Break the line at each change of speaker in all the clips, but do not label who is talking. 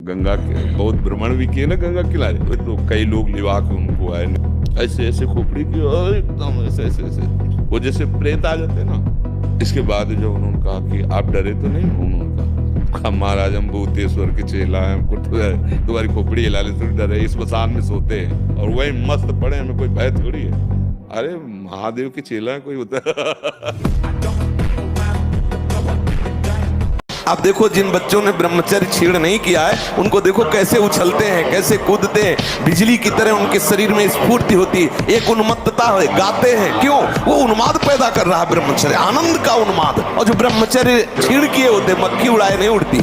गंगा के बहुत भ्रमण भी किए ना गंगा किनारे, तो कई लोग लिवा के उनको आए ऐसे ऐसे खोपड़ी की एकदम ऐसे ऐसे ऐसे वो जैसे प्रेत आ जाते ना। इसके बाद जब उन्होंने कहा कि आप डरे तो नहीं, उन्होंने कहा महाराज हम भूतेश्वर के चेला हैं, हमको तुम्हारी खोपड़ी हिलाने से डरे, इस मसान में सोते हैं और वही मस्त पड़े, हमें कोई भय थोड़ी है। अरे महादेव के चेला है कोई होता
आप देखो जिन बच्चों ने ब्रह्मचर्य छीण नहीं किया है उनको देखो कैसे उछलते हैं, कैसे कूदते हैं, बिजली की तरह उनके शरीर में स्फूर्ति होती है, एक उन्मत्तता है, गाते हैं। क्यों? वो उन्माद पैदा कर रहा है ब्रह्मचर्य, आनंद का उन्माद। और जो ब्रह्मचर्य छीण किए होते मक्खी उड़ाए नहीं उड़ती।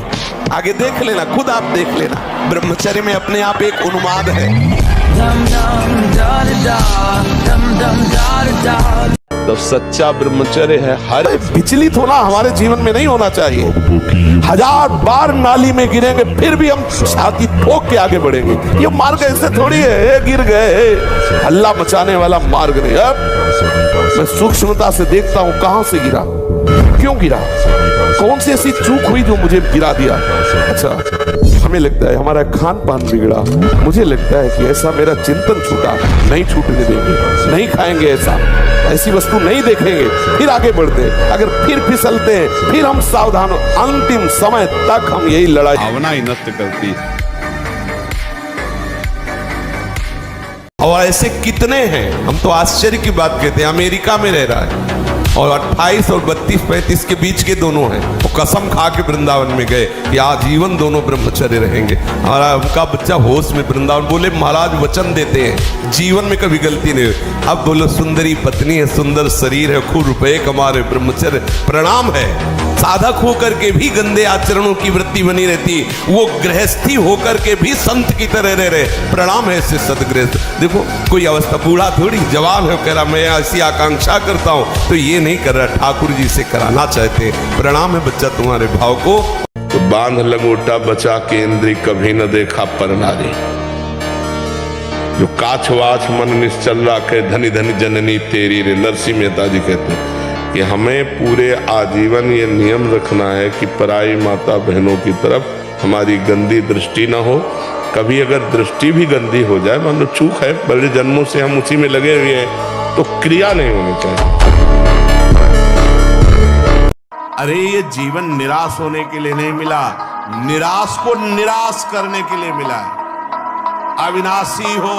आगे देख लेना, खुद आप देख लेना, ब्रह्मचर्य में अपने आप एक उन्माद है।
तो सच्चा ब्रह्मचर्य है हर
विचलित होना हमारे जीवन में नहीं होना चाहिए। 1000 बार नाली में गिरेंगे फिर भी हम छाती ठोक के आगे बढ़ेंगे। ये मार्ग ऐसे थोड़ी है गिर गए, हल्ला मचाने वाला मार्ग नहीं। अब मैं सूक्ष्मता से देखता हूँ कहां से गिरा, क्यों गिरा, कौन सी ऐसी चूक हुई जो मुझे गिरा दिया। अच्छा हमें लगता है हमारा खान पान बिगड़ा, मुझे लगता है कि ऐसा मेरा चिंतन छूटा, नहीं छूटने देंगे, नहीं खाएंगे ऐसा, ऐसी वस्तु नहीं देखेंगे, फिर आगे बढ़ते। अगर फिर फिसलते हैं फिर हम सावधान हो, अंतिम समय तक हम यही लड़ाई
भावना ही नष्ट करती है।
और ऐसे कितने हैं, हम तो आश्चर्य की बात कहते हैं। अमेरिका में रह रहा है और 28 और 32-35 के बीच के दोनों हैं, वो कसम खा के वृंदावन में गए कि आजीवन दोनों ब्रह्मचर्य रहेंगे। हमारा उनका बच्चा होश में वृंदावन, बोले महाराज वचन देते हैं जीवन में कभी गलती नहीं हुई। अब बोलो सुंदरी पत्नी है, सुंदर शरीर है, खूब रुपए कमा रहे, ब्रह्मचर्य प्रणाम है। साधक होकर के भी गंदे आचरणों की वृत्ति बनी रहती, वो गृहस्थी होकर के भी संत की तरह रह रहे, प्रणाम है इससे सदगृहस्थ। देखो कोई अवस्था, बूढ़ा थोड़ी जवान है, कह रहा मैं ऐसी आकांक्षा करता हूं, तो ये नहीं कर रहा, ठाकुर जी से कराना चाहते। प्रणाम है बच्चा तुम्हारे भाव को।
तो बांध लंगोटा बचा के इंद्री कभी न देखा पर नारी, जो काछ वाछ मन निश्चल राखे धनी धनी जननी तेरी रे। नरसिंह मेहता जी कहते हैं कि हमें पूरे आजीवन ये नियम रखना है कि पराई माता बहनों की तरफ हमारी गंदी दृष्टि ना हो। कभी अगर दृष्टि भी गंदी हो जाए, मान लो चूक है, बड़े जन्मों से हम उसी में लगे हुए हैं, तो क्रिया नहीं होनी चाहिए।
अरे ये जीवन निराश होने के लिए नहीं मिला, निराश को निराश करने के लिए मिला है। अविनाशी हो,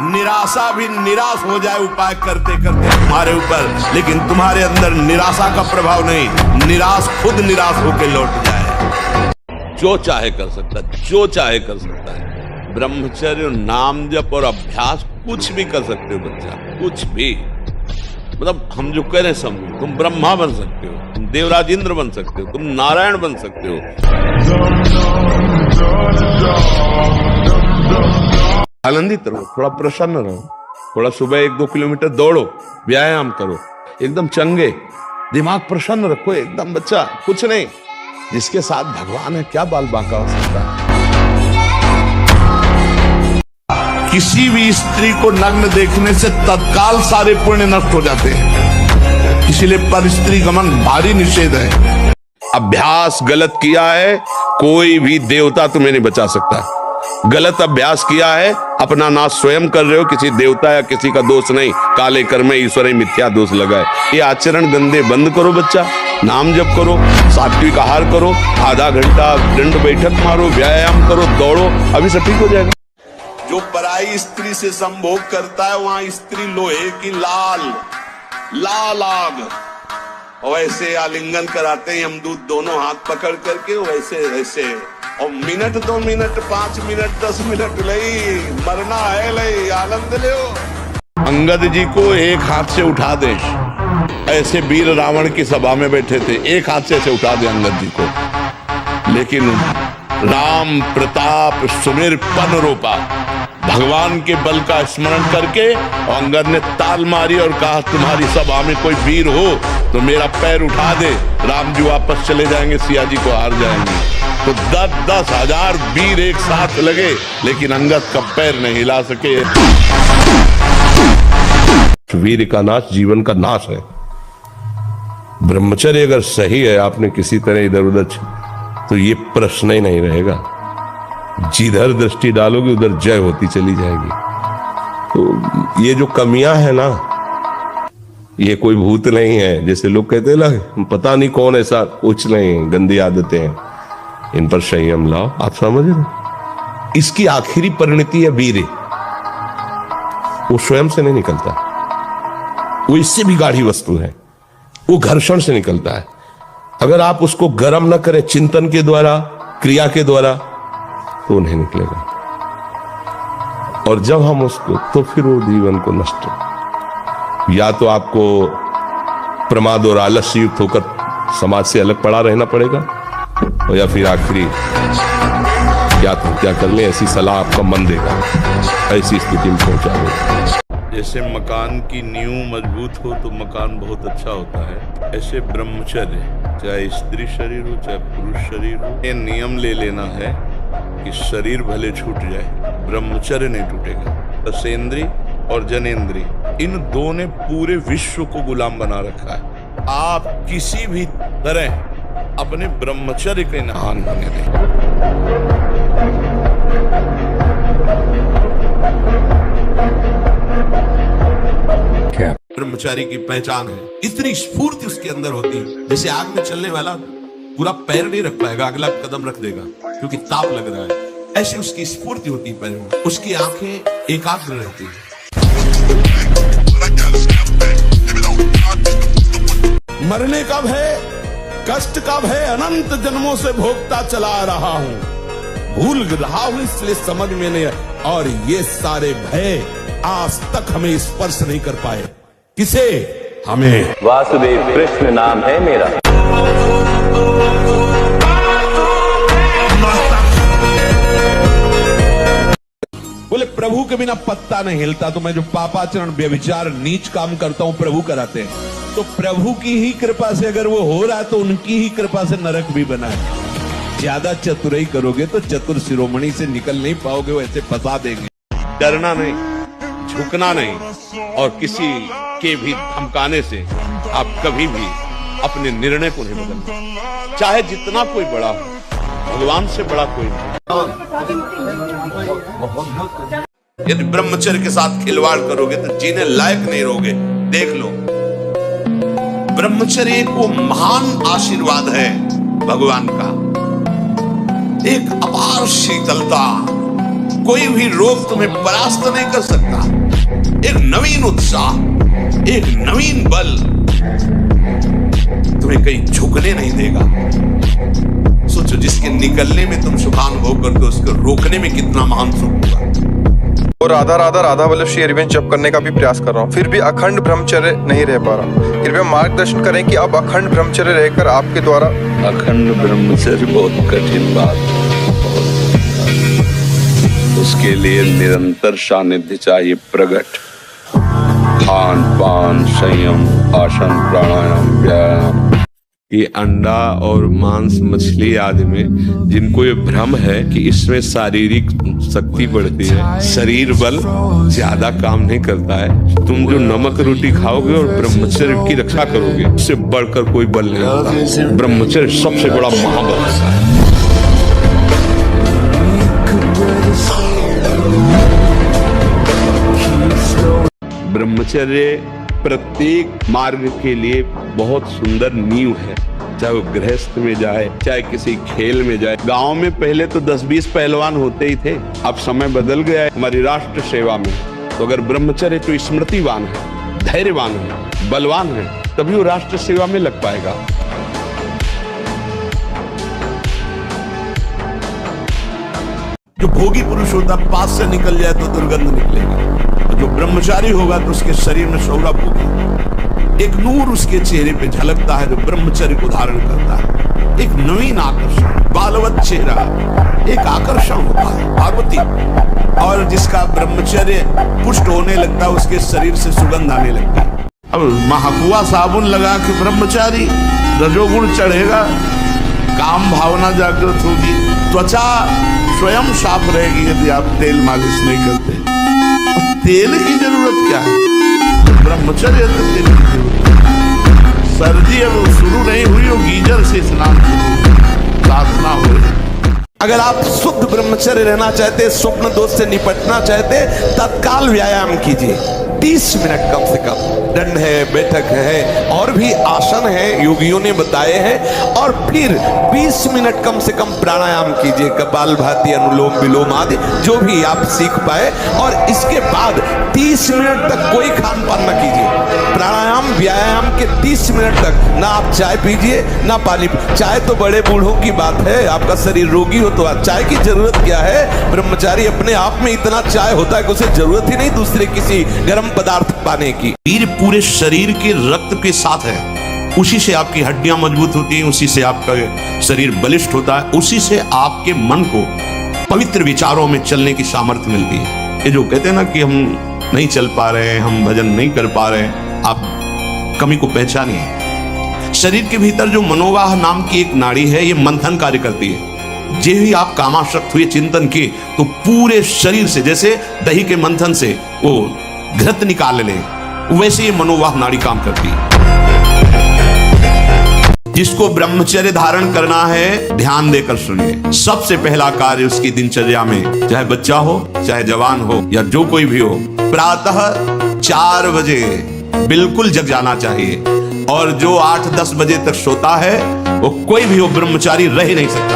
निराशा भी निराश हो जाए उपाय करते करते तुम्हारे ऊपर, लेकिन तुम्हारे अंदर निराशा का प्रभाव नहीं, निराश खुद निराश होकर लौट जाए।
जो चाहे कर सकता है, जो चाहे कर सकता है। ब्रह्मचर्य, नाम जप और अभ्यास कुछ भी कर सकते हो बच्चा, कुछ भी। मतलब हम जो कह रहे हैं समझो, तुम ब्रह्मा बन सकते हो, तुम देवराज इंद्र बन सकते हो, तुम नारायण बन सकते हो। आनंदित रहो, थोड़ा प्रसन्न रहो, थोड़ा सुबह 1-2 किलोमीटर दौड़ो, व्यायाम करो, एकदम चंगे, दिमाग प्रसन्न रखो एकदम। बच्चा कुछ नहीं, जिसके साथ भगवान है क्या बाल बांका हो सकता है।
किसी भी स्त्री को नग्न देखने से तत्काल सारे पुण्य नष्ट हो जाते हैं, इसीलिए पर स्त्री गमन भारी निषेध है।
अभ्यास गलत किया है, कोई भी देवता तुम्हें नहीं बचा सकता। गलत अभ्यास किया है, अपना नाश स्वयं कर रहे हो, किसी देवता या किसी का दोष नहीं। काले कर्म ईश्वर मिथ्या दोष लगाए। ये आचरण गंदे बंद करो बच्चा, नाम जप करो, सात्विक आहार करो, आधा घंटा दंड बैठक मारो, व्यायाम करो, दौड़ो, अभी सब ठीक हो जाएगा।
जो पराई स्त्री से संभोग करता है वहां स्त्री लोहे की लाल आग, वैसे आलिंगन कराते हैं यमदूत दोनों हाथ पकड़ करके, वैसे और मिनट 2 मिनट 5 मिनट 10 मिनट लई मरना है, लई आनंद ले।
अंगद जी को एक हाथ से उठा दे, ऐसे वीर रावण की सभा में बैठे थे, एक हाथ से उठा दे अंगद जी को, लेकिन राम प्रताप सुमिर पन रूपा, भगवान के बल का स्मरण करके अंगद ने ताल मारी और कहा तुम्हारी सभा में कोई वीर हो तो मेरा पैर उठा दे, राम जी वापस चले जाएंगे, सिया जी को हार जाएंगे। तो 10-10 हजार वीर एक साथ लगे, लेकिन अंगद का पैर नहीं हिला सके। वीर का नाश जीवन का नाश है। ब्रह्मचर्य अगर सही है, आपने किसी तरह इधर उधर, तो ये प्रश्न ही नहीं रहेगा।
जिधर दृष्टि डालोगे उधर जय होती चली जाएगी। तो ये जो कमियां है ना, ये कोई भूत नहीं है जैसे लोग कहते हैं ना, पता नहीं कौन, ऐसा कुछ नहीं, गंदी आदतें हैं, इन पर संयम लाओ। आप समझ रहे? इसकी आखिरी परिणति है वीर, वो स्वयं से नहीं निकलता, वो इससे भी गाढ़ी वस्तु है, वो घर्षण से निकलता है। अगर आप उसको गर्म न करें चिंतन के द्वारा, क्रिया के द्वारा, तो नहीं निकलेगा। और जब हम उसको, तो फिर वो जीवन को नष्ट, या तो आपको प्रमाद और आलस्य युक्त होकर समाज से अलग पड़ा रहना पड़ेगा, और या फिर आखिरी या तो क्या कर ले, ऐसी सलाह आपका मन देगा, ऐसी स्थिति में पहुंचा देगा। जैसे मकान की नींव मजबूत हो तो मकान बहुत अच्छा होता है, ऐसे ब्रह्मचर्य, चाहे स्त्री शरीर हो चाहे पुरुष शरीर हो, ये नियम ले लेना है कि शरीर भले छूट जाए, ब्रह्मचर्य नहीं टूटेगा। रसेंद्री और जनेंद्री, इन दो ने पूरे विश्व को गुलाम बना रखा है। आप किसी भी तरह अपने ब्रह्मचर्य के नान होने दें।
क्या ब्रह्मचारी की पहचान है? इतनी स्फूर्ति उसके अंदर होती है, जैसे आग में चलने वाला पूरा पैर नहीं रख पाएगा, अगला कदम रख देगा क्योंकि ताप लग रहा है, ऐसे उसकी स्फूर्ति होती है पैर में। उसकी आंखें एकाग्र रहती है। मरने का भय, कष्ट का भय अनंत जन्मों से भोगता चला आ रहा हूं, भूल रहा हूं इसलिए समझ में नहीं, और ये सारे भय आज तक हमें स्पर्श नहीं कर पाए। किसे? हमें।
वासुदेव कृष्ण नाम है मेरा।
बोले प्रभु के बिना पत्ता नहीं हिलता, तो मैं जो पापाचरण व्यभिचार नीच काम करता हूं प्रभु कराते हैं, तो प्रभु की ही कृपा से अगर वो हो रहा है तो उनकी ही कृपा से नरक भी बना है। ज्यादा चतुराई करोगे तो चतुर शिरोमणि से निकल नहीं पाओगे, वो ऐसे फंसा देंगे।
डरना नहीं, झुकना नहीं, और किसी के भी धमकाने से आप कभी भी अपने निर्णय को नहीं बदलना, चाहे जितना कोई बड़ा हो, भगवान से बड़ा कोई नहीं।
यदि ब्रह्मचर्य के साथ खिलवाड़ करोगे तो जीने लायक नहीं रहोगे। देख लो, ब्रह्मचर्य एक वो महान आशीर्वाद है भगवान का, एक अपार शीतलता, कोई भी रोग तुम्हें परास्त नहीं कर सकता, एक नवीन उत्साह, एक नवीन बल, तुम्हें कहीं झुकने नहीं देगा। सोचो, जिसके निकलने में तुम सुखानुभव करते हो, उसको रोकने में कितना महान सुख होगा।
और राधा राधा राधा वल्लभ श्री अरविंद जप करने का भी प्रयास कर रहा हूँ, फिर भी अखंड ब्रह्मचर्य नहीं रह पा रहा। कृपया मार्गदर्शन करें कि अब अखंड ब्रह्मचर्य रहकर आपके द्वारा।
अखंड ब्रह्मचर्य बहुत कठिन बात है, उसके लिए निरंतर सानिध्य चाहिए, प्रकट खान पान संयम आसन प्राणायाम व्यायाम। ये अंडा और मांस मछली आदि में जिनको ये भ्रम है कि इसमें शारीरिक शक्ति बढ़ती है, शरीर बल ज्यादा काम नहीं करता है। तुम जो नमक रोटी खाओगे और ब्रह्मचर्य की रक्षा करोगे, उससे बढ़कर कोई बल नहीं होता। ब्रह्मचर्य सबसे बड़ा महाबल होता है। ब्रह्मचर्य प्रत्येक मार्ग के लिए बहुत सुंदर नींव है, चाहे वो गृहस्थ में जाए, चाहे किसी खेल में जाए। गांव में पहले तो 10-20 पहलवान होते ही थे, अब समय बदल गया है हमारी राष्ट्र सेवा में। तो अगर ब्रह्मचर्य तो स्मृतिवान है, धैर्यवान है, बलवान है, तभी वो राष्ट्र सेवा में लग पाएगा।
जो भोगी पुरुष होता पास से निकल जाए तो दुर्गंध निकलेगा, जो ब्रह्मचारी होगा तो उसके शरीर में सौरभ होगा, एक नूर उसके चेहरे पे झलकता है जो ब्रह्मचर्य को धारण करता है, एक नवीन आकर्षण, बालवत चेहरा, एक आकर्षण होता है पार्वती। और जिसका ब्रह्मचर्य पुष्ट होने लगता है उसके शरीर से सुगंध आने लगता है। अब महाकुआ साबुन लगा के ब्रह्मचारी, रजोगुण चढ़ेगा, काम भावना जागृत होगी, त्वचा स्वयं साफ रहेगी यदि आप तेल मालिश नहीं करते। तेल की जरूरत क्या है? ब्रह्मचर्य तो तेल की जरूरत है। सर्दी अब शुरू नहीं हुई हो, गीजर से स्नान शुरू, साधना हो रही। अगर आप शुद्ध ब्रह्मचर्य रहना चाहते, स्वप्न दोष से निपटना चाहते, तत्काल व्यायाम कीजिए 30 मिनट कम से कम। दंड है, बैठक है, और भी आसन है योगियों ने बताए हैं। और फिर 20 मिनट कम से कम प्राणायाम कीजिए, कपालभाति, अनुलोम विलोम आदि जो भी आप सीख पाए। और इसके बाद 30 मिनट तक कोई खान पान न कीजिए। प्राणायाम व्यायाम के 30 मिनट तक ना आप चाय पीजिए ना पानी। चाय तो बड़े बूढ़ों की बात है, आपका शरीर रोगी हो तो चाय की जरूरत क्या है। ब्रह्मचारी अपने आप में इतना चाय होता है कि उसे जरूरत ही नहीं दूसरे किसी गर्म पदार्थ पाने की।
वीर पूरे शरीर के रक्त के साथ है, उसी से आपकी हड्डियां मजबूत होती हैं, उसी से आपका शरीर बलिष्ठ होता है, उसी से आपके मन को पवित्र विचारों में चलने की सामर्थ्य मिलती है। ये जो कहते हैं ना कि हम नहीं चल पा रहे हैं, हम भजन नहीं कर पा रहे हैं, आप कमी को पहचानिए। शरीर के भीतर जो मनोवाह नाम की एक नाड़ी है, ये मंथन कार्य करती है। जे ही आप कामाशक्त हुए चिंतन किए तो पूरे शरीर से, जैसे दही के मंथन से वो घृत निकाल ले, वैसे ये मनोवाह नाड़ी काम करती है। जिसको ब्रह्मचर्य धारण करना है, ध्यान देकर सुनिए। सबसे पहला कार्य उसकी दिनचर्या में, चाहे बच्चा हो, चाहे जवान हो, या जो कोई भी हो, प्रातः 4 बजे बिल्कुल जग जाना चाहिए। और जो 8-10 बजे तक सोता है, वो कोई भी हो, ब्रह्मचारी रह ही नहीं सकता,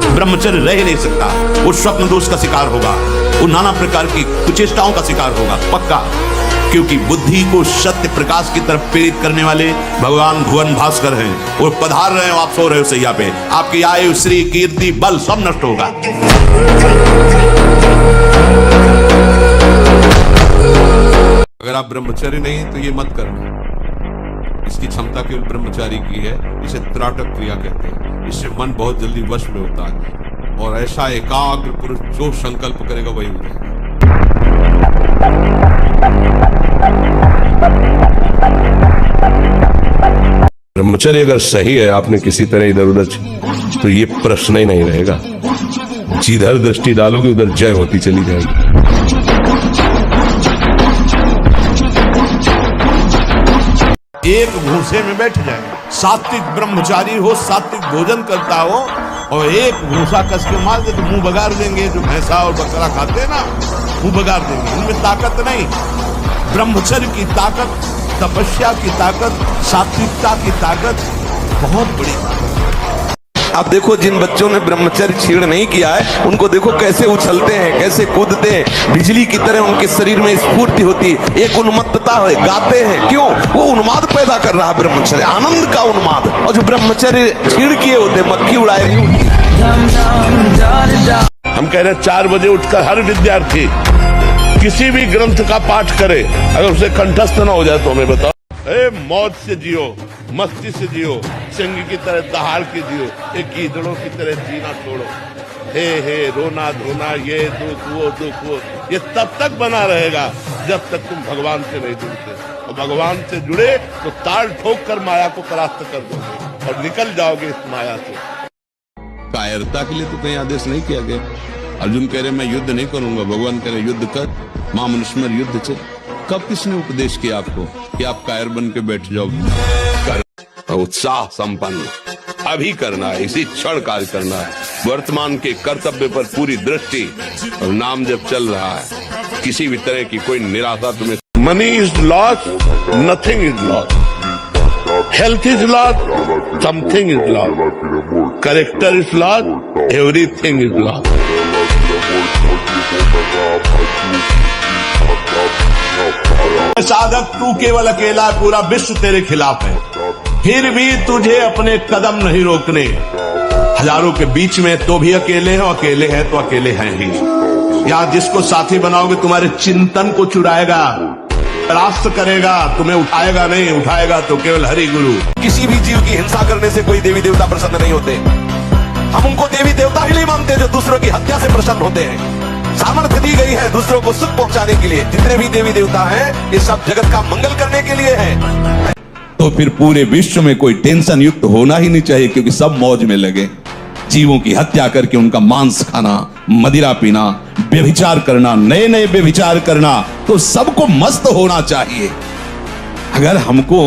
ब्रह्मचर्य रह ही नहीं सकता। वो स्वप्न दोष का शिकार होगा, वो नाना प्रकार की कुचेष्टाओं का शिकार होगा पक्का। क्योंकि बुद्धि को सत्य प्रकाश की तरफ प्रेरित करने वाले भगवान भुवन भास्कर हैं। वो पधार रहे हो, आप सो रहे हो सैया पे, आपकी आयु, श्री, कीर्ति, बल सब नष्ट होगा।
अगर आप ब्रह्मचर्य नहीं तो ये मत करना। इसकी क्षमता केवल ब्रह्मचारी की है। इसे त्राटक क्रिया कहते हैं। इससे मन बहुत जल्दी वश में होता है और ऐसा एकाग्र पुरुष जो संकल्प करेगा वही हो जाएगा।
ब्रह्मचर्य अगर सही है, आपने किसी तरह इधर उधर, तो ये प्रश्न ही नहीं रहेगा। जिधर दृष्टि डालोगे उधर जय होती चली जाएगी।
एक भूसे में बैठ जाए, सात्विक ब्रह्मचारी हो, सात्विक भोजन करता हो, और एक भूसा कस के मार दे तो मुंह बगाड़ देंगे। जो भैंसा और बकरा खाते हैं ना, मुंह बगाड़ देंगे। उनमें ताकत नहीं। ब्रह्मचर्य की ताकत, तपस्या की ताकत, सात्विकता की ताकत बहुत बड़ी।
आप देखो, जिन बच्चों ने ब्रह्मचर्य छीण नहीं किया है, उनको देखो कैसे उछलते हैं, कैसे कूदते हैं, बिजली की तरह उनके शरीर में स्फूर्ति होती है, एक उन्मत्तता है, गाते हैं। क्यों? वो उन्माद पैदा कर रहा है ब्रह्मचर्य, आनंद का उन्माद। और जो ब्रह्मचर्य छीण किए होते, मक्खी उड़ाए नहीं होती।
हम कह रहे हैं 4 बजे उठकर हर विद्यार्थी किसी भी ग्रंथ का पाठ करे, अगर उसे कंठस्थ ना हो जाए तो हमें बताओ। मौज से जियो, मस्ती से जियो, सिंह की तरह दहाड़ के जियो, एक गीदड़ों की तरह जीना छोड़ो। हे रोना धोना, ये दुख वो, ये तब तक बना रहेगा जब तक तुम भगवान से नहीं जुड़ते। और भगवान से जुड़े तो ताल ठोक कर माया को परास्त कर दोगे और निकल जाओगे इस माया से।
कायरता के लिए तो कहीं आदेश नहीं किया गया। अर्जुन कह रहे मैं युद्ध नहीं करूंगा, भगवान कह रहे युद्ध कर, मां मनुष्य युद्ध से। कब किसने उपदेश किया आपको कि आप कायर बन के बैठ जाओगे?
उत्साह संपन्न अभी करना है, इसी क्षण कार्य करना है। वर्तमान के कर्तव्य पर पूरी दृष्टि, और नाम जब चल रहा है, किसी भी तरह की कोई निराशा तुम्हें।
Money is loss, nothing is loss. Health is loss, something is loss. Character is loss, everything is loss.
साधक तू केवल अकेला, पूरा विश्व तेरे खिलाफ है, फिर भी तुझे अपने कदम नहीं रोकने। हजारों के बीच में तो भी अकेले हो, अकेले हैं तो अकेले हैं ही। यहाँ जिसको साथी बनाओगे तुम्हारे चिंतन को चुराएगा, परास्त करेगा, तुम्हें उठाएगा नहीं, उठाएगा तो केवल हरि गुरु।
किसी भी जीव की हिंसा करने से कोई देवी देवता प्रसन्न नहीं होते। हम उनको देवी देवता ही नहीं मानते जो दूसरों की हत्या से प्रसन्न होते हैं। सामर्थ्य दी गई है दूसरों को सुख पहुंचाने के लिए। जितने भी देवी देवता हैं, ये सब जगत का मंगल करने के लिए हैं।
तो फिर पूरे विश्व में कोई टेंशन युक्त होना ही नहीं चाहिए, क्योंकि सब मौज में लगे। जीवों की हत्या करके उनका मांस खाना, मदिरा पीना, व्यभिचार करना, नए नए व्यभिचार करना, तो सबको मस्त होना चाहिए। अगर हमको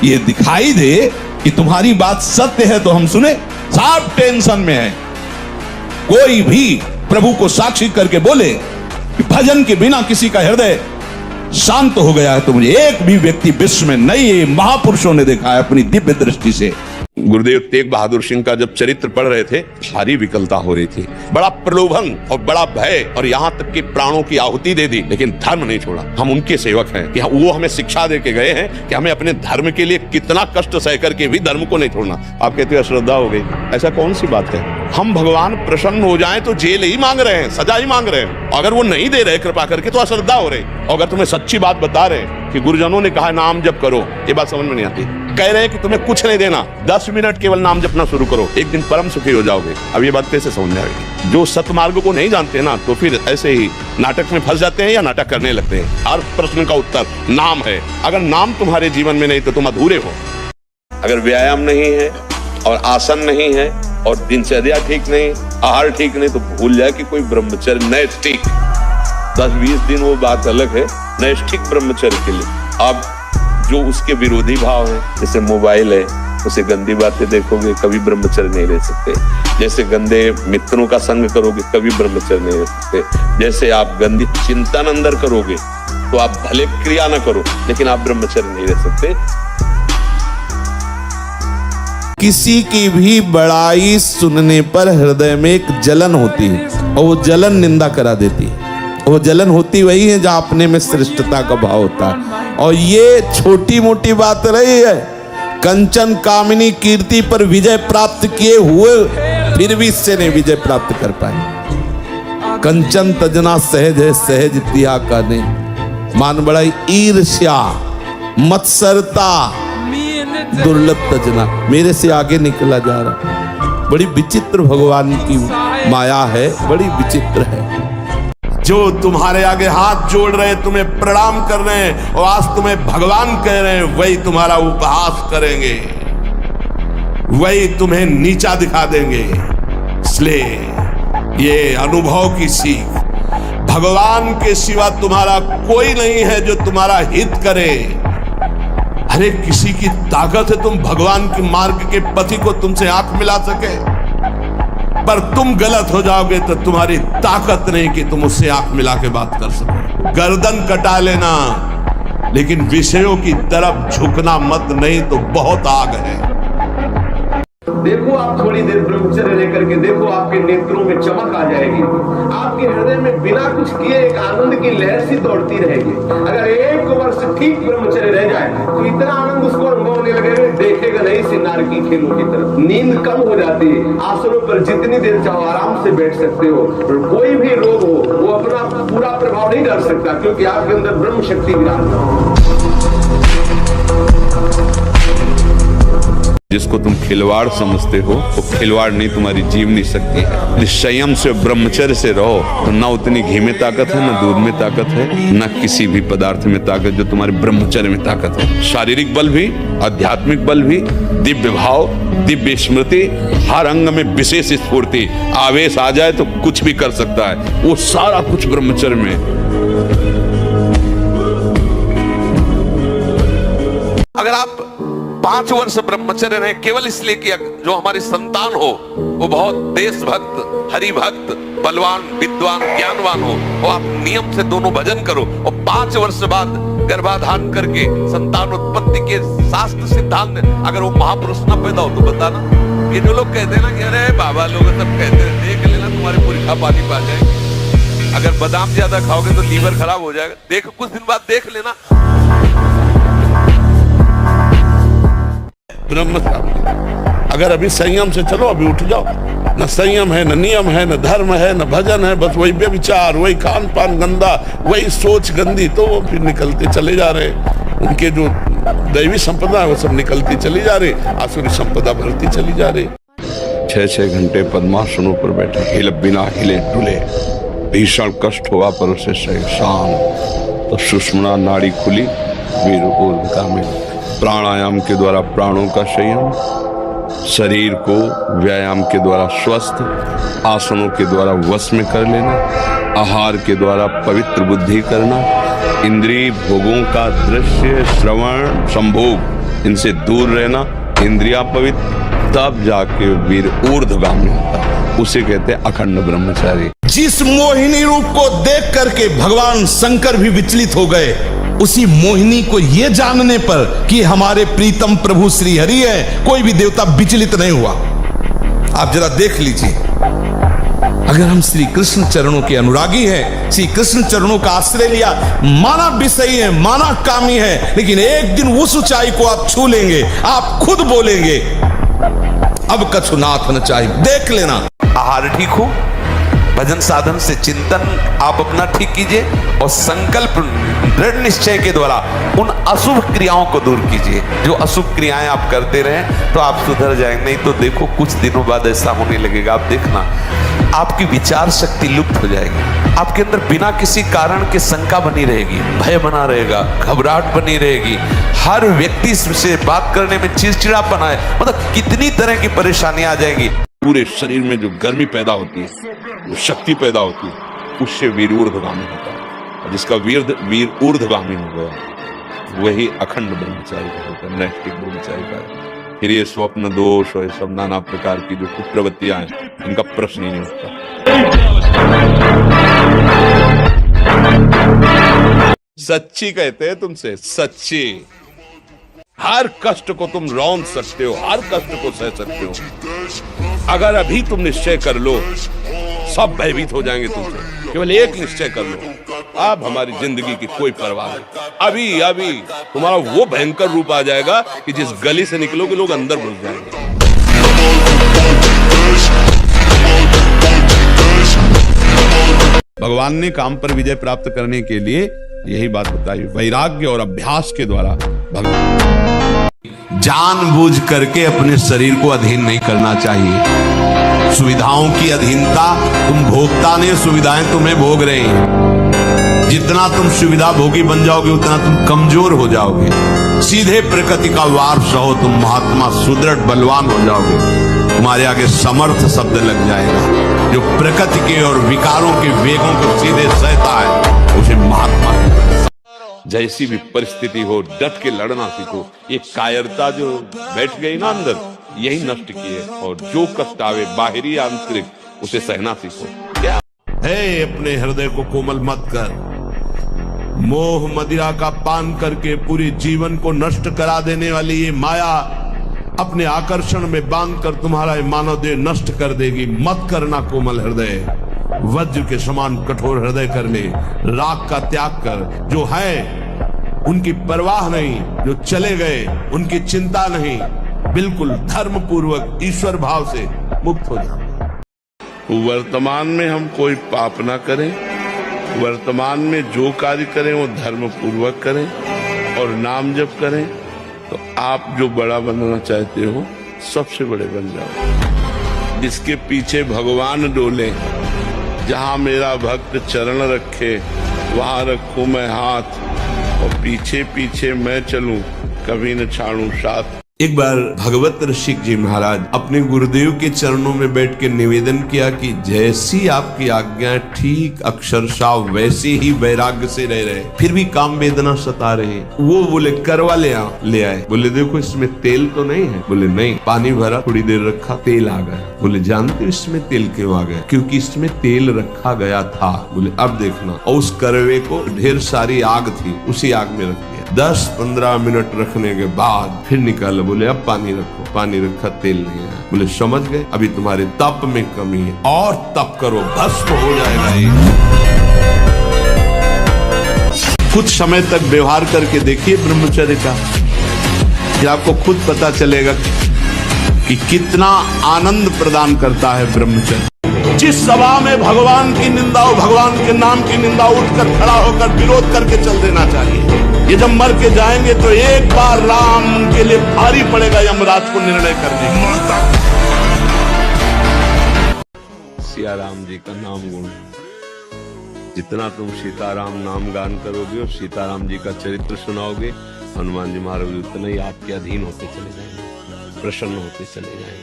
ये दिखाई दे कि तुम्हारी बात सत्य है तो हम सुने। सब टेंशन में है,
कोई भी प्रभु को साक्षी करके बोले कि भजन के बिना किसी का हृदय शांत हो गया है, तो मुझे एक भी व्यक्ति विश्व में नहीं महापुरुषों ने देखा है अपनी दिव्य दृष्टि से।
गुरुदेव तेग बहादुर सिंह का जब चरित्र पढ़ रहे थे, भारी विकलता हो रही थी, बड़ा प्रलोभन और बड़ा भय, और यहाँ तक कि प्राणों की आहुति दे दी, लेकिन धर्म नहीं छोड़ा। हम उनके सेवक हैं कि वो हमें शिक्षा दे के गए हैं कि हमें अपने धर्म के लिए कितना कष्ट सह करके भी धर्म को नहीं छोड़ना। आप कहते हो अश्रद्धा हो गई, ऐसा कौन सी बात है? हम भगवान प्रसन्न हो जाए तो जेल ही मांग रहे हैं, सजा ही मांग रहे हैं। अगर वो नहीं दे रहे कृपा करके तो अश्रद्धा हो रही। अगर तुम्हें सच्ची बात बता रहे कि गुरुजनों ने कहा नाम जप करो, ये बात समझ में नहीं आती। कह रहे हैं कि तुम्हें कुछ नहीं देना, 10 मिनट केवल नाम जपना शुरू करो, एक दिन परम सुखी हो जाओगे। अब ये बात कैसे समझ आएगी? जो सतमार्ग को नहीं जानते ना, तो फिर ऐसे ही नाटक में फंस जाते हैं या नाटक करने लगते हैं। हर प्रश्न का उत्तर नाम है। अगर नाम तुम्हारे जीवन में नहीं तो तुम अधूरे हो। अगर व्यायाम नहीं है और आसन नहीं है और दिनचर्या ठीक नहीं, आहार ठीक नहीं, तो भूल जाए कि कोई ब्रह्मचर्य नैष्ठिक 10-20 दिन वो बात अलग है। नैष्ठिक ब्रह्मचर्य के लिए आप जो उसके विरोधी भाव है, जैसे मोबाइल है, उसे गंदी बातें देखोगे, कभी ब्रह्मचर्य नहीं रह सकते। जैसे गंदे मित्रों का संग करोगे, कभी ब्रह्मचर्य नहीं रह सकते। जैसे आप गंदी चिंतन अंदर करोगे तो आप भले क्रिया न करो, लेकिन आप ब्रह्मचर्य नहीं रह सकते।
किसी की भी बड़ाई सुनने पर हृदय में एक जलन होती है, और वो जलन निंदा करा देती है। वो जलन होती वही है जहां अपने में श्रेष्ठता का भाव होता है। और ये छोटी मोटी बात रही है। कंचन कामिनी कीर्ति पर विजय प्राप्त किए हुए फिर भी इससे नहीं विजय प्राप्त कर पाए। कंचन तजना सहज है, सहज तिया का नहीं। मान बड़ाई, ईर्ष्या, मत्सरता, दुर्लभ तजना, मेरे से आगे निकला जा रहा। बड़ी विचित्र भगवान की माया है, बड़ी विचित्र है। जो तुम्हारे आगे हाथ जोड़ रहे, तुम्हें प्रणाम कर रहे हैं और आज तुम्हें भगवान कह रहे हैं, वही तुम्हारा उपहास करेंगे, वही तुम्हें नीचा दिखा देंगे। इसलिए ये अनुभव की सीख, भगवान के सिवा तुम्हारा कोई नहीं है जो तुम्हारा हित करे। अरे किसी की ताकत है तुम भगवान के मार्ग के पथि को तुमसे आंख मिला सके, पर तुम गलत हो जाओगे तो तुम्हारी ताकत नहीं कि तुम उससे आंख मिला के बात कर सको। गर्दन कटा लेना, लेकिन विषयों की तरफ झुकना मत, नहीं तो बहुत आग है।
देखो आप थोड़ी देर ब्रह्मचर्य लेकर के देखो, आपके नेत्रों में चमक आ जाएगी। आपके हृदय में बिना कुछ किए एक आनंद की लहर सी दौड़ती रहेगी। अगर 1 वर्ष ठीक ब्रह्मचर्य रह जाए तो इतना आनंद उसको अनुभव होने लगेगा, देखेगा नहीं सिन्नार की खेलों की तरफ। नींद कम हो जाती है, आसनों पर जितनी देर चाहो आराम से बैठ सकते हो। कोई भी रोग हो वो अपना पूरा प्रभाव नहीं डाल सकता, क्योंकि आपके अंदर ब्रह्म शक्ति विराजमान।
जिसको तुम खिलवाड़ समझते हो, वो खिलवाड़ नहीं, तुम्हारी जीवनी शक्ति है। संयम से ब्रह्मचर्य से रहो तो ना उतनी घी में ताकत है, ना दूध में ताकत है, ना किसी भी पदार्थ में ताकत जो तुम्हारे ब्रह्मचर्य में ताकत है। शारीरिक बल भी, आध्यात्मिक बल भी, दिव्य भाव, दिव्य स्मृति, हर अंग में विशेष स्फूर्ति, आवेश आ जाए तो कुछ भी कर सकता है, वो सारा कुछ ब्रह्मचर्य में।
अगर आप 5 वर्ष ब्रह्मचर्य रहे केवल इसलिए कि जो हमारी संतान हो वो बहुत देशभक्त, हरिभक्त, बलवान, विद्वान, ज्ञानवान हो, और आप नियम से दोनों भजन करो, और 5 वर्ष बाद गर्भाधान करके संतान उत्पत्ति के शास्त्र सिद्धांत अगर वो महापुरुष न पैदा हो तो बताना। ये जो लोग कहते हैं ना कि अरे बाबा लोग सब कहते हैं, देख लेना तुम्हारे पुरखा पानी पा जाएंगे, अगर बादाम ज्यादा खाओगे तो लीवर खराब हो जाएगा, देखो कुछ दिन बाद देख लेना।
ब्रह्म अगर अभी संयम से चलो, अभी उठ जाओ। न संयम है, न नियम है, न धर्म है, न भजन है, बस वही व्यभिचार, वही खान पान गंदा, वही सोच गंदी, तो वो फिर निकलते चले जा रहे। उनके जो दैवी संपदा है वो सब निकलती चली जा रही, आसुरी संपदा बढ़ती चली जा रही। 6-6 घंटे पद्मासनों पर बैठे, हिले बिना हिले डुले, भीषण कष्ट हुआ पर उसे शांत, तो सुषुम्ना नाड़ी खुली, वीर ऊर्ध्वगामी में प्राणायाम के द्वारा प्राणों का संयम, शरीर को व्यायाम के द्वारा स्वस्थ, आसनों के द्वारा वश में कर लेना, आहार के द्वारा पवित्र बुद्धि करना, इंद्रिय भोगों का दृश्य, श्रवण, संभोग, इनसे दूर रहना, इंद्रिया पवित्र, तब जाके वीर ऊर्ध्वगामी होता है। उसे कहते हैं अखंड ब्रह्मचारी।
जिस मोहिनी रूप को देख करके भगवान शंकर भी विचलित हो गए, उसी मोहिनी को यह जानने पर कि हमारे प्रीतम प्रभु श्री हरि है, कोई भी देवता विचलित नहीं हुआ। आप जरा देख लीजिए, अगर हम श्री कृष्ण चरणों के अनुरागी हैं, श्री कृष्ण चरणों का आश्रय लिया, माना विषयी है, माना कामी है, लेकिन एक दिन उस ऊंचाई को आप छू लेंगे, आप खुद बोलेंगे अब कछु नाथ न चाहिए। देख लेना।
आहार ठीक हो, भजन साधन से चिंतन आप अपना ठीक कीजिए और संकल्प दृढ़ निश्चय के द्वारा उन अशुभ क्रियाओं को दूर कीजिए। जो अशुभ क्रियाएं आप करते रहें तो आप सुधर जाएंगे, नहीं तो देखो कुछ दिनों बाद ऐसा होने लगेगा, आप देखना आपकी विचार शक्ति लुप्त हो जाएगी। आपके अंदर बिना किसी कारण के शंका बनी रहेगी, भय बना रहेगा, घबराहट बनी रहेगी, हर व्यक्ति से बात करने में चिड़चिड़ापन आए, मतलब कितनी तरह की परेशानियां आ जाएंगी।
पूरे शरीर में जो गर्मी पैदा होती है, जो शक्ति पैदा होती है, उससे वीर ऊर्ध्वगामी होता है। जिसका वीर ऊर्ध्वगामी हो गया वही अखंड ब्रह्मचारी का होता है, नैष्ठिक ब्रह्मचारी का। फिर ये स्वप्न दोष और सब नाना प्रकार की जो कुप्रवृत्तियां हैं, इनका प्रश्न ही नहीं उठता। सच्ची कहते हैं तुमसे, सच्ची। हर कष्ट को तुम रौंद सकते हो, हर कष्ट को सह सकते हो। अगर अभी तुम निश्चय कर लो, सब भयभीत हो जाएंगे तुमसे। केवल एक निश्चय कर लो, अब हमारी जिंदगी की कोई परवाह नहीं। अभी तुम्हारा वो भयंकर रूप आ जाएगा कि जिस गली से निकलोगे लोग अंदर घुस जाएंगे। भगवान ने काम पर विजय प्राप्त करने के लिए यही बात बताई, वैराग्य और अभ्यास के द्वारा भगवान।
जानबूझ करके अपने शरीर को अधीन नहीं करना चाहिए। सुविधाओं की अधीनता, तुम भोगता नहीं, सुविधाएं तुम्हें भोग रही हैं। जितना तुम सुविधा भोगी बन जाओगे उतना तुम कमजोर हो जाओगे। सीधे प्रकृति का वारस रहो, तुम महात्मा सुदृढ़ बलवान हो जाओगे। तुम्हारे आगे समर्थ शब्द लग जाएगा। जो प्रकृति के और विकारों के वेगों को सीधे सहता है उसे महात्मा।
जैसी भी परिस्थिति हो डट के लड़ना सीखो। ये कायरता जो बैठ गई ना अंदर, यही नष्ट की है। और जो कष्ट आवे बाहरी आंतरिक, उसे सहना सीखो। क्या
हे, अपने हृदय को कोमल मत कर। मोह मदिरा का पान करके पूरे जीवन को नष्ट करा देने वाली ये माया अपने आकर्षण में बांधकर तुम्हारा मानव देह नष्ट कर देगी। मत करना कोमल हृदय, वज्र के समान कठोर हृदय कर ले। राग का त्याग कर। जो है उनकी परवाह नहीं, जो चले गए उनकी चिंता नहीं, बिल्कुल धर्म पूर्वक ईश्वर भाव से मुक्त हो जाओ।
वर्तमान में हम कोई पाप ना करें, वर्तमान में जो कार्य करें वो धर्म पूर्वक करें और नाम जप करें, तो आप जो बड़ा बनना चाहते हो सबसे बड़े बन जाओ। जिसके पीछे भगवान डोले, जहां मेरा भक्त चरण रखे वहां रखूं मैं हाथ, और पीछे पीछे मैं चलूं कभी न छाड़ूं साथ।
एक बार भगवत ऋषिक जी महाराज अपने गुरुदेव के चरणों में बैठ के निवेदन किया कि जैसी आपकी आज्ञा, ठीक अक्षरशः वैसे ही वैराग्य से रह रहे, फिर भी काम वेदना सता रहे। वो बोले करवा ले आए। बोले देखो इसमें तेल तो नहीं है। बोले नहीं। पानी भरा, थोड़ी देर रखा, तेल आ गया। बोले जानते हो इसमें तेल क्यों आ गया? क्योंकि इसमें तेल रखा गया था। बोले अब देखना। और उस करवे को ढेर सारी आग थी, उसी आग में रख दिया। 10-15 मिनट रखने के बाद फिर निकाला। बोले अब पानी रखो। पानी रखा, तेल नहीं आया। बोले समझ गए, अभी तुम्हारे तप में कमी है, और तप करो, भस्म हो जाएगा ये। कुछ समय तक व्यवहार करके देखिए ब्रह्मचर्य का, फिर आपको खुद पता चलेगा कि कितना आनंद प्रदान करता है ब्रह्मचर्य। जिस सभा में भगवान की निंदा हो, भगवान के नाम की निंदा, उठकर खड़ा होकर विरोध करके चल देना चाहिए। ये जब मर के जाएंगे तो एक बार राम के लिए भारी पड़ेगा यमराज को निर्णय करने की।
सिया राम जी का नाम गुण, जितना तुम सीताराम नाम गान करोगे और सीताराम जी का चरित्र सुनाओगे, हनुमान जी महाराज उतना ही आपके अधीन होते चले जाएंगे, प्रसन्न होते चले जाएंगे।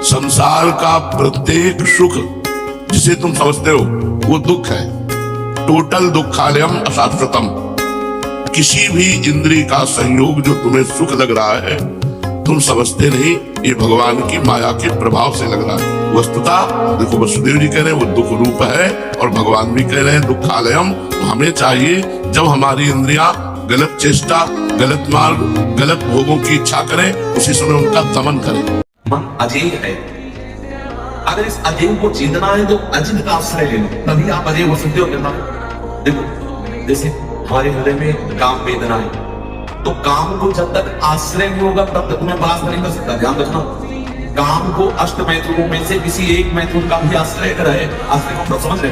संसार का प्रत्येक सुख जिसे तुम समझते हो वो दुख है,
टोटल दुखालयम अशाश्वतम। किसी भी इंद्रिय का संयोग जो तुम्हें सुख लग रहा है, तुम समझते नहीं, ये भगवान की माया के प्रभाव से लग रहा है। वस्तुतः देखो, वसुदेव जी कह रहे हैं वो दुख रूप है, और भगवान भी कह रहे हैं दुखालयम। हमें चाहिए जब हमारी इंद्रियां गलत चेष्टा, गलत मार्ग, गलत भोगों की इच्छा करें, उसी समय उनका दमन करें।
मन अजेय है, अगर इस अजेय को जीतना है तो अजित का आश्रय ले लो, तभी आप अजेय हो सकते हो। कितना देखो, जैसे हमारे हृदय में काम वेदना है, तो काम को जब तक आश्रय नहीं होगा तब तक तुम्हें बात नहीं कर सकता। ध्यान रखना, काम को अष्ट मैत्रियों में से किसी एक मैत्रियों का भी आश्रय करे। आश्रय को समझ रहे,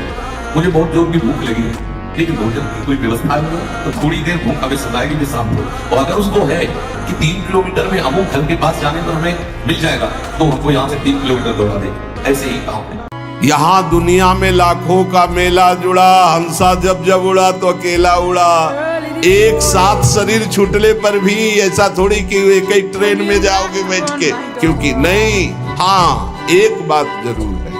मुझे बहुत जोर की भूख लगी है, लेकिन भोजन की कोई व्यवस्था नहीं है, तो थोड़ी देर भूख हमें सताएगी भी शाम को। और अगर उसको है कि 3 किलोमीटर में अमुक घर के पास जाने पर हमें मिल जाएगा, तो हमको यहाँ से 3 किलोमीटर दौड़ा दे। ऐसे ही काम है।
यहाँ दुनिया में लाखों का मेला जुड़ा, हंसा जब जब उड़ा तो अकेला उड़ा। एक साथ शरीर छूटने पर भी ऐसा थोड़ी कि एक ही ट्रेन में जाओगे बैठ के, क्योंकि नहीं। हाँ, एक बात जरूर है,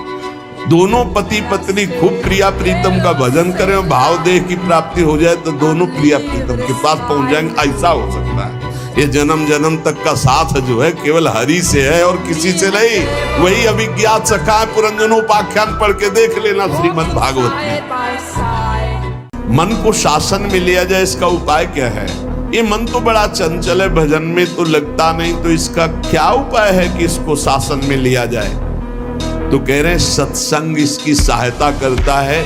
दोनों पति पत्नी खूब प्रिया प्रीतम का भजन करें और भाव देह की प्राप्ति हो जाए तो दोनों प्रिया प्रीतम के पास पहुंच जाएंगे। ऐसा हो सकता है। ये जन्म जन्म तक का साथ जो है केवल हरि से है और किसी से नहीं। वही अभिज्ञात सखा है, पुरंजनोपाख्यान पढ़ के देख लेना श्रीमद् भागवत में। मन को शासन में लिया जाए, इसका उपाय क्या है? ये मन तो बड़ा चंचल है, भजन में तो लगता नहीं, तो इसका क्या उपाय है कि इसको शासन में लिया जाए? तो कह रहे हैं सत्संग इसकी सहायता करता है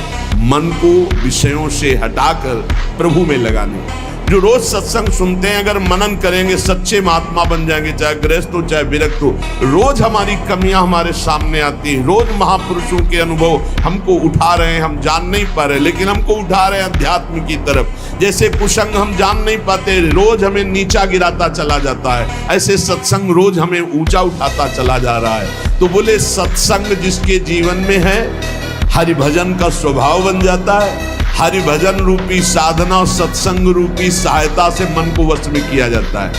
मन को विषयों से हटाकर प्रभु में लगाने। जो रोज सत्संग सुनते हैं, अगर मनन करेंगे, सच्चे महात्मा बन जाएंगे, चाहे गृहस्थ हो चाहे विरक्त हो। रोज हमारी कमियां हमारे सामने आती हैं, रोज महापुरुषों के अनुभव हमको उठा रहे हैं, हम जान नहीं पा रहे, लेकिन हमको उठा रहे हैं अध्यात्म की तरफ। जैसे कुसंग हम जान नहीं पाते, रोज हमें नीचा गिराता चला जाता है, ऐसे सत्संग रोज हमें ऊंचा उठाता चला जा रहा है। तो बोले सत्संग जिसके जीवन में है, हरि भजन का स्वभाव बन जाता है। हरि भजन रूपी साधना और सत्संग रूपी सहायता से मन को वश में किया जाता है।